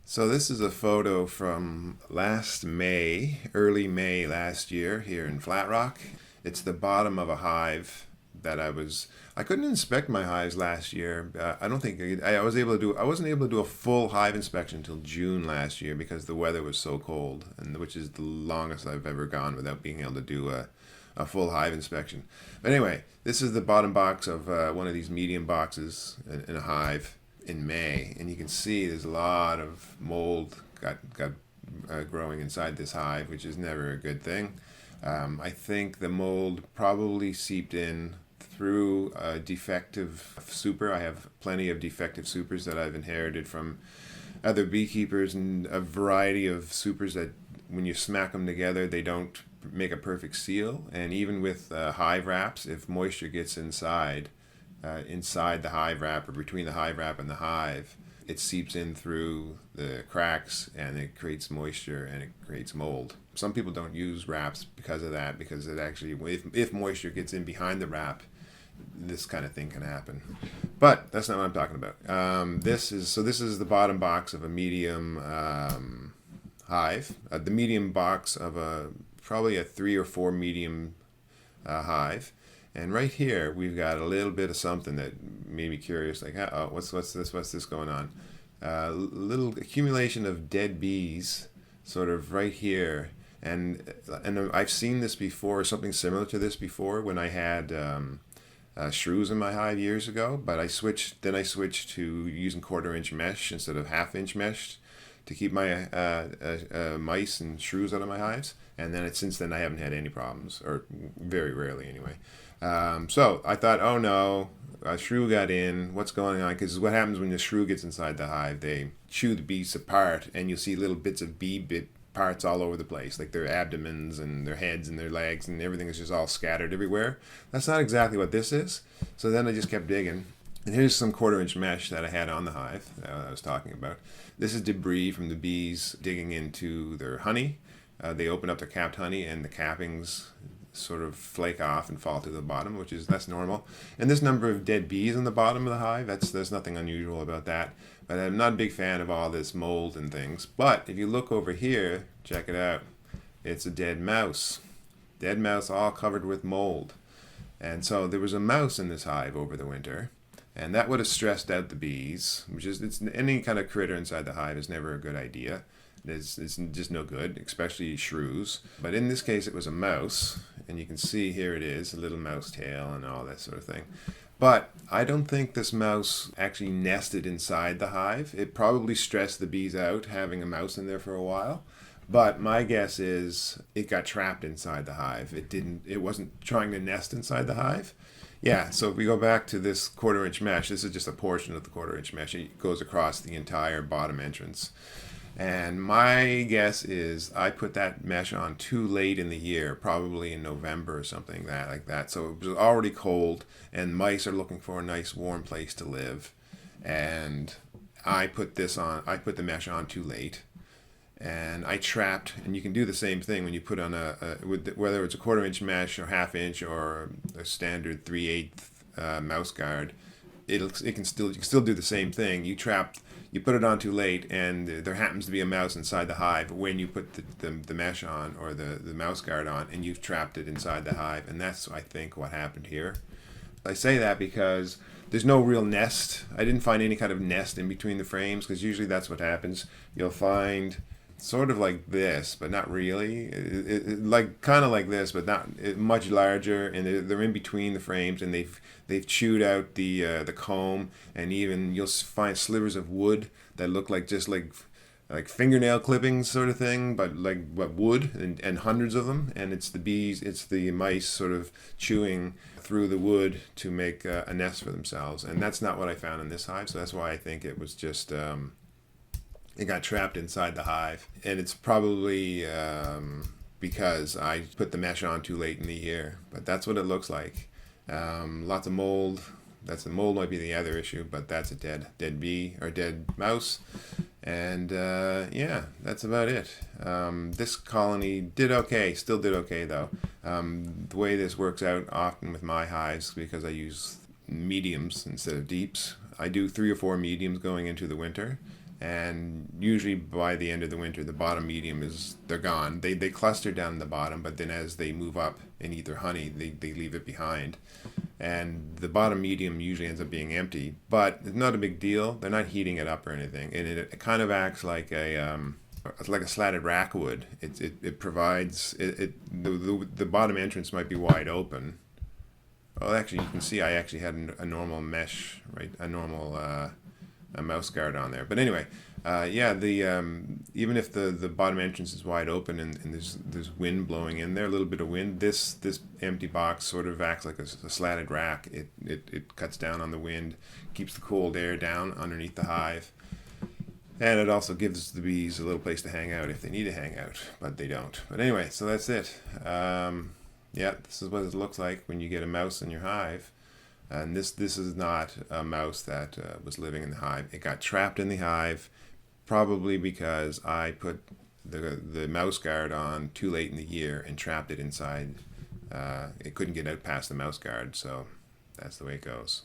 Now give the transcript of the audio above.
So this is a photo from last May, early May last year here in Flat Rock. It's the bottom of a hive that I couldn't inspect my hives last year. I don't think I wasn't able to do a full hive inspection until June last year because the weather was so cold, and which is the longest I've ever gone without being able to do a full hive inspection. But anyway, this is the bottom box of one of these medium boxes in a hive in May, and you can see there's a lot of mold got growing inside this hive, which is never a good thing. I think the mold probably seeped in through a defective super. I have plenty of defective supers that I've inherited from other beekeepers, and a variety of supers that when you smack them together, they don't make a perfect seal. And even with hive wraps, if moisture gets inside the hive wrap or between the hive wrap and the hive, it seeps in through the cracks and it creates moisture and it creates mold. Some people don't use wraps because of that, because it actually, if moisture gets in behind the wrap, this kind of thing can happen. But that's not what I'm talking about. This is the bottom box of a medium hive. The medium box of probably a 3 or 4 medium hive. And right here, we've got a little bit of something that made me curious, like, oh, what's this going on? Little accumulation of dead bees, sort of right here. And I've seen this before, something similar to this before, when I had shrews in my hive years ago. But I switched to using 1/4-inch mesh instead of 1/2-inch mesh to keep my mice and shrews out of my hives. And then since then, I haven't had any problems, or very rarely anyway. So I thought, oh no, a shrew got in. What's going on? Because what happens when the shrew gets inside the hive, they chew the bees apart, and you'll see little bits of bit parts all over the place, like their abdomens and their heads and their legs, and everything is just all scattered everywhere. That's not exactly what this is. So then I just kept digging. And here's some 1/4-inch mesh that I had on the hive that I was talking about. This is debris from the bees digging into their honey. They open up the capped honey, and the cappings sort of flake off and fall to the bottom, that's normal. And this number of dead bees on the bottom of the hive, there's nothing unusual about that. But I'm not a big fan of all this mold and things. But if you look over here, check it out. It's a dead mouse. Dead mouse all covered with mold. And so there was a mouse in this hive over the winter. And that would have stressed out the bees, it's any kind of critter inside the hive is never a good idea. It's just no good, especially shrews. But in this case, it was a mouse, and you can see here it is, a little mouse tail and all that sort of thing. But I don't think this mouse actually nested inside the hive. It probably stressed the bees out having a mouse in there for a while. But my guess is it got trapped inside the hive. It wasn't trying to nest inside the hive. Yeah, so if we go back to this 1/4-inch mesh, this is just a portion of the 1/4-inch mesh. It goes across the entire bottom entrance. And my guess is I put that mesh on too late in the year, probably in November or something like that. So it was already cold, and mice are looking for a nice warm place to live. And I put the mesh on too late. And I trapped, and you can do the same thing when you put on whether it's a 1/4-inch mesh or 1/2-inch or a standard 3/8 mouse guard. You can still do the same thing. You put it on too late, and there happens to be a mouse inside the hive when you put the mesh on or the mouse guard on, and you've trapped it inside the hive. And that's, I think, what happened here. I say that because there's no real nest. I didn't find any kind of nest in between the frames, because usually that's what happens. You'll find sort of like this, but not really. Like kind of like this, but not much larger, and they're in between the frames, and they've chewed out the comb, and even you'll find slivers of wood that look like just like fingernail clippings sort of thing, but wood, and hundreds of them, and it's the mice sort of chewing through the wood to make a nest for themselves. And that's not what I found in this hive, so that's why I think it was just it got trapped inside the hive. And it's probably because I put the mesh on too late in the year. But that's what it looks like. Lots of mold. The mold might be the other issue, but that's a dead bee or dead mouse. And yeah, that's about it. This colony did okay, still did okay though. The way this works out often with my hives, because I use mediums instead of deeps, I do 3 or 4 mediums going into the winter. And usually by the end of the winter, the bottom medium they're gone. They cluster down the bottom, but then as they move up and eat their honey, they leave it behind. And the bottom medium usually ends up being empty, but it's not a big deal. They're not heating it up or anything, and it kind of acts like a slatted rack would. It provides the bottom entrance might be wide open. Well, actually, you can see I actually had a normal mesh, right? A normal a mouse guard on there. But anyway, yeah, even if the bottom entrance is wide open and there's wind blowing in there, a little bit of wind, this empty box sort of acts like a slatted rack. It cuts down on the wind, keeps the cold air down underneath the hive, and it also gives the bees a little place to hang out if they need to hang out, but they don't. But anyway, so that's it. Yeah, this is what it looks like when you get a mouse in your hive. And this is not a mouse that was living in the hive. It got trapped in the hive, probably because I put the mouse guard on too late in the year and trapped it inside. It couldn't get out past the mouse guard, so that's the way it goes.